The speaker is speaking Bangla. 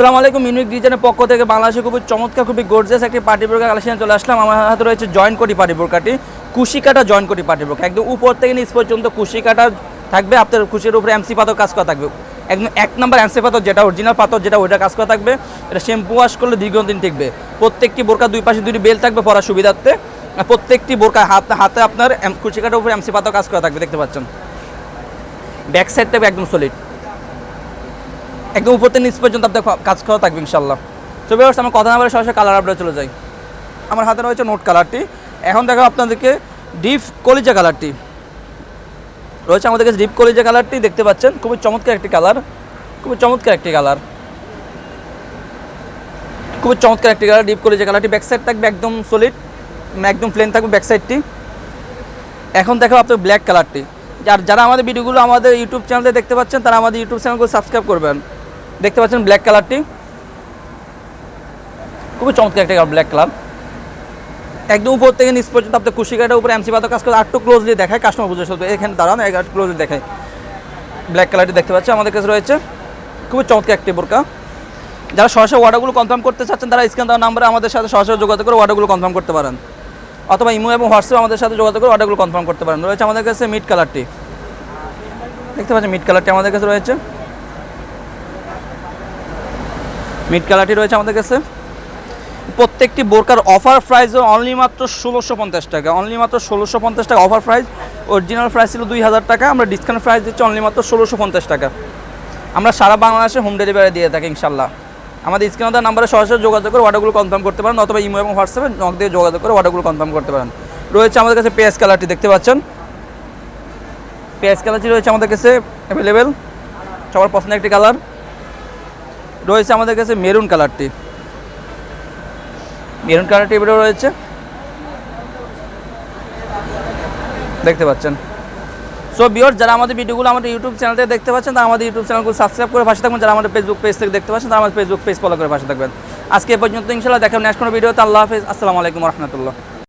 আসসালামু আলাইকুম। ইউনিক ডিজাইনের পক্ষ থেকে বাংলাদেশে খুবই চমৎকার, খুবই গর্জিয়াস একটি পার্টি বোরকা কালেকশন চলে আসলাম। আমার হাতে রয়েছে জয়েন্ট কোটি পার্টি বোরকাটি, কুশি কাটা জয়েন্ট কোটি পার্টি বোরকা। একদম উপর থেকে নিচ পর্যন্ত কুশি কাটা থাকবে, আপনার কুশির উপরে এমসি পাথর কাজ করা থাকবে। একদম এক নম্বর এমসি পাথর যেটা অরিজিনাল পাথর যেটা ওইটা কাজ করা থাকবে। এটা শ্যাম্পু ওয়াশ করলে দীর্ঘদিন টিকবে। প্রত্যেকটি বোরকা দুই পাশে দুটি বেল থাকবে পরার সুবিধার্থে। প্রত্যেকটি বোরকা হাতে আপনার কুশি কাটার উপরে এমসি পাথর কাজ করা থাকবে, দেখতে পাচ্ছেন। ব্যাক সাইড থাকবে একদম সলিড, একদম উপর থেকে নিচ পর্যন্ত আপনার কাজ করা থাকবে ইনশাল্লাহ। তো ভিউয়ার্স, আমার কথা না বলে সরাসরি কালার আপডেট চলে যাই। আমার হাতে রয়েছে নোট কালারটি। এখন দেখো আপনাদেরকে ডিপ কলিজা কালারটি রয়েছে আমাদের কাছে। ডিপ কলিজা কালারটি দেখতে পাচ্ছেন, খুবই চমৎকার একটি কালার, খুবই চমৎকার একটি কালার, খুবই চমৎকার একটি কালার। ডিপ কলিজা কালারটি ব্যাক সাইড থাকবে একদম সলিড, একদম প্লেন থাকবে ব্যাক সাইডটি। এখন দেখো আপনার ব্ল্যাক কালারটি। যারা আমাদের ভিডিওগুলো আমাদের ইউটিউব চ্যানেলে দেখতে পাচ্ছেন তারা আমাদের ইউটিউব চ্যানেলগুলো সাবস্ক্রাইব করবেন। দেখতে পাচ্ছেন ব্ল্যাক কালারটি, খুবই চমৎকার একটা ব্ল্যাক কালার। একদম উপর থেকে নিচ পর্যন্ত আপনার কুশি কাটার উপরে এমসি পাতা কাজ করে। আরেকটু ক্লোজলি দেখায়, কাস্টমার বুঝে চলবে। এখানে দাঁড়ান, একটু ক্লোজলি দেখায়। ব্ল্যাক কালারটি দেখতে পাচ্ছেন আমাদের কাছে রয়েছে, খুবই চমৎকার একটি বোরকা। যারা সরাসরি অর্ডারগুলো কনফার্ম করতে চাচ্ছেন তারা স্ক্রিন দেওয়া নাম্বারে আমাদের সাথে সরাসরি যোগাযোগ করে অর্ডারগুলো কনফার্ম করতে পারেন, অথবা ইমো এবং হোয়াটসঅ্যাপে আমাদের সাথে যোগাযোগ করে অর্ডারগুলো কনফার্ম করতে পারেন। রয়েছে আমাদের কাছে মিড কালারটি, দেখতে পাচ্ছেন মিড কালারটি আমাদের কাছে রয়েছে। মিড কালারটি রয়েছে আমাদের কাছে। প্রত্যেকটি বোরকার অফার প্রাইস অনলি মাত্র 1650 টাকা, অনলি মাত্র 1650 টাকা অফার প্রাইস। অরিজিনাল প্রাইস ছিল 2000 টাকা, আমরা ডিসকাউন্ট প্রাইস দিচ্ছি অনলি মাত্র 1650 টাকা। আমরা সারা বাংলাদেশে হোম ডেলিভারি দিয়ে থাকি ইনশাল্লাহ। আমাদের স্ক্রিনে দেওয়া নাম্বারে সরাসরি যোগাযোগ করে অর্ডারগুলো কনফার্ম করতে পারেন, অথবা ইমো এবং হোয়াটসঅ্যাপে নক দিয়ে যোগাযোগ করে অর্ডারগুলো কনফার্ম করতে পারেন। রয়েছে আমাদের কাছে পেঁয়াজ কালারটি, দেখতে পাচ্ছেন পেঁয়াজ কালারটি রয়েছে আমাদের কাছে অ্যাভেলেবেল, সবার পছন্দের একটি কালার। রয়েছে আমাদের কাছে মেরুন কালারটি, মেরুন কালারটি এবারে রয়েছে, দেখতে পাচ্ছেন। সো ভিউয়ার্স, যারা আমাদের ভিডিওগুলো আমাদের ইউটিউব চ্যানেল থেকে দেখতে পাচ্ছেন তারা আমাদের ইউটিউব চ্যানেলগুলো সাবস্ক্রাইব করে পাশে থাকবেন। যারা আমাদের ফেসবুক পেজ থেকে দেখতে পাচ্ছেন তারা আমাদের ফেসবুক পেজ ফলো করে পাশে থাকবেন। আজকে এ পর্যন্ত ইনশাআল্লাহ দেখা নেক্সট কোনো ভিডিওতে। আল্লাহ হাফেজ, আসসালামু আলাইকুম রহমতুল্লাহ।